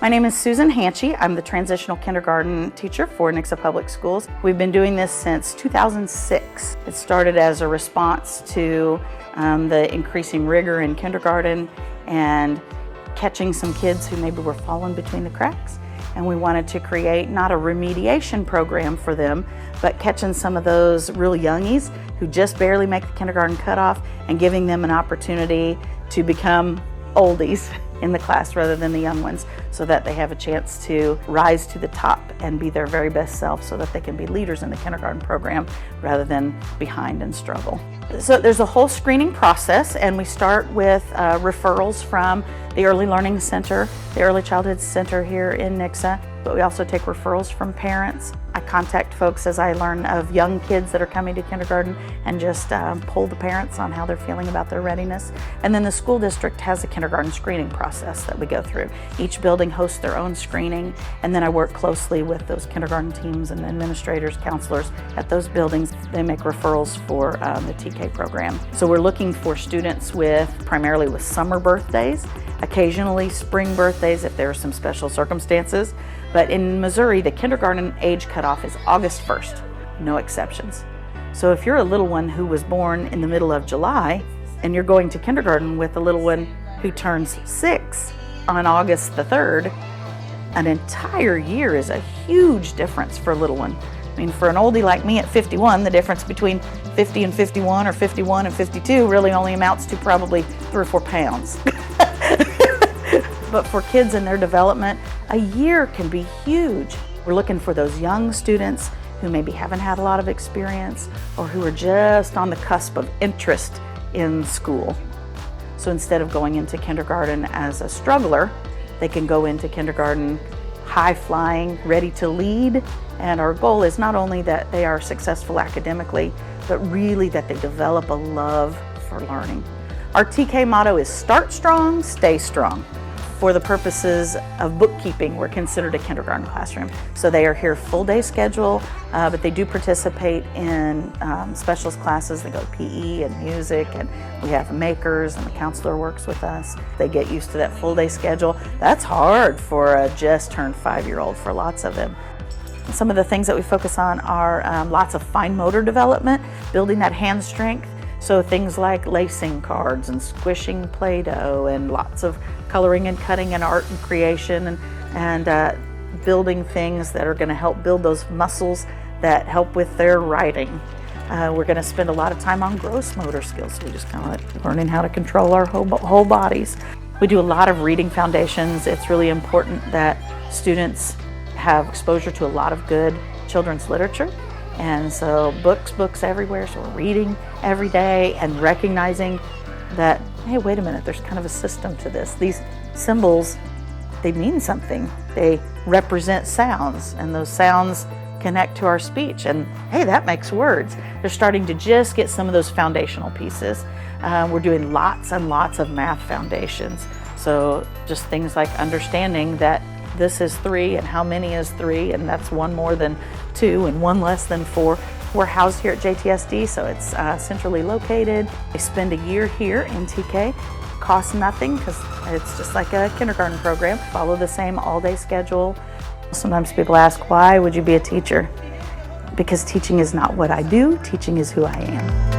My name is Susan Hanchy. I'm the Transitional Kindergarten teacher for Nixa Public Schools. We've been doing this since 2006. It started as a response to the increasing rigor in kindergarten and catching some kids who maybe were falling between the cracks. And we wanted to create not a remediation program for them, but catching some of those real youngies who just barely make the kindergarten cutoff and giving them an opportunity to become oldies in the class rather than the young ones, so that they have a chance to rise to the top and be their very best self so that they can be leaders in the kindergarten program rather than behind and struggle. So there's a whole screening process, and we start with referrals from the Early Learning Center, the Early Childhood Center here in Nixa, but we also take referrals from parents. I contact folks as I learn of young kids that are coming to kindergarten and just poll the parents on how they're feeling about their readiness. And then the school district has a kindergarten screening process that we go through. Each building hosts their own screening, and then I work closely with those kindergarten teams and administrators, counselors at those buildings. They make referrals for the TK program. So we're looking for students primarily with summer birthdays, occasionally spring birthdays if there are some special circumstances. But in Missouri, the kindergarten age cutoff is August 1st, no exceptions. So if you're a little one who was born in the middle of July and you're going to kindergarten with a little one who turns 6 on August the 3rd, an entire year is a huge difference for a little one. I mean, for an oldie like me at 51, the difference between 50 and 51 or 51 and 52 really only amounts to probably 3 or 4 pounds. But for kids in their development, a year can be huge. We're looking for those young students who maybe haven't had a lot of experience or who are just on the cusp of interest in school. So instead of going into kindergarten as a struggler, they can go into kindergarten high-flying, ready to lead. And our goal is not only that they are successful academically, but really that they develop a love for learning. Our TK motto is start strong, stay strong. For the purposes of bookkeeping, we're considered a kindergarten classroom. So they are here full day schedule, but they do participate in specialist classes. They go to PE and music, and we have makers, and the counselor works with us. They get used to that full day schedule. That's hard for a just turned 5-year-old for lots of them. Some of the things that we focus on are lots of fine motor development, building that hand strength. So things like lacing cards and squishing Play-Doh and lots of coloring and cutting and art and creation and building things that are going to help build those muscles that help with their writing. We're going to spend a lot of time on gross motor skills. So we just kind of like learning how to control our whole bodies. We do a lot of reading foundations. It's really important that students have exposure to a lot of good children's literature. And so books everywhere, so we're reading every day and recognizing that, hey, wait a minute, there's kind of a system to this. These symbols, they mean something. They represent sounds, and those sounds connect to our speech, and hey, that makes words. They're starting to just get some of those foundational pieces. We're doing lots and lots of math foundations. So just things like understanding that this is 3 and how many is 3, and that's 1 more than 2 and 1 less than 4. We're housed here at JTSD, so it's centrally located. They spend a year here in TK. Costs nothing because it's just like a kindergarten program. Follow the same all-day schedule. Sometimes people ask, why would you be a teacher? Because teaching is not what I do, teaching is who I am.